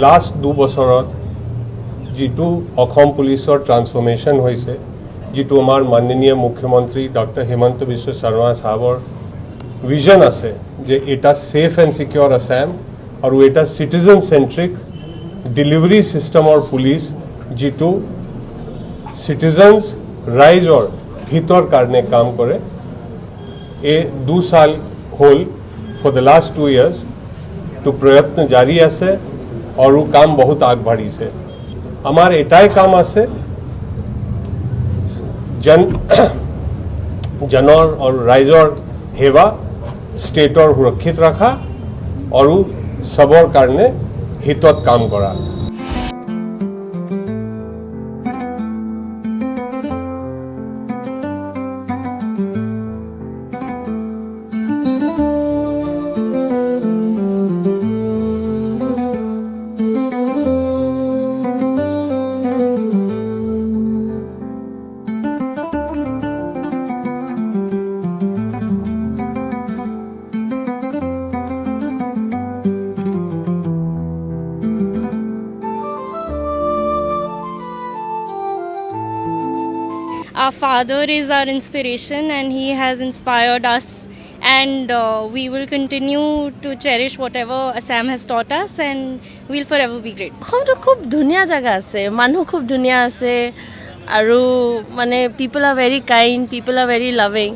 Last 2 বছৰত যিটো অসম পুলিচৰ ট্ৰান্সফৰ্মেশ্যন হৈছে, যিটো আমাৰ মাননীয় মুখ্যমন্ত্ৰী ডক্টৰ হিমন্ত বিশ্ব শৰ্মা সাহেবৰ ভিজন আছে যে এটা সেফ এণ্ড সিকিউৰ আছাম আৰু এটা চিটিজেন চেন্ট্ৰিক ডেলিভাৰী ছিষ্টেমৰ পুলিচ যিটো চিটিজেন্স ৰাইজৰ হিতৰ কাৰণে কাম কৰে। এই 2 সাল হ'ল ফৰ দ্য লাষ্ট 2 years তো প্ৰয়ত্ন জাৰি আছে আৰু কাম বহুত আগবাঢ়িছে। আমাৰ এটাই কাম আছে জনৰ আৰু ৰাইজৰ সেৱা, ষ্টেটৰ সুৰক্ষিত ৰখা আৰু সবৰ কাৰণে হিতত কাম কৰা। Our father is our inspiration and he has inspired us, and we will continue to cherish whatever Assam has taught us, and we'll forever be great. অসমটো খুব ধুনীয়া জাগা আছে, মানুহ খুব ধুনীয়া আছে আৰু মানে পিপল আৰ ভেৰি কাইণ্ড, পিপল আৰ ভেৰি লাভিং।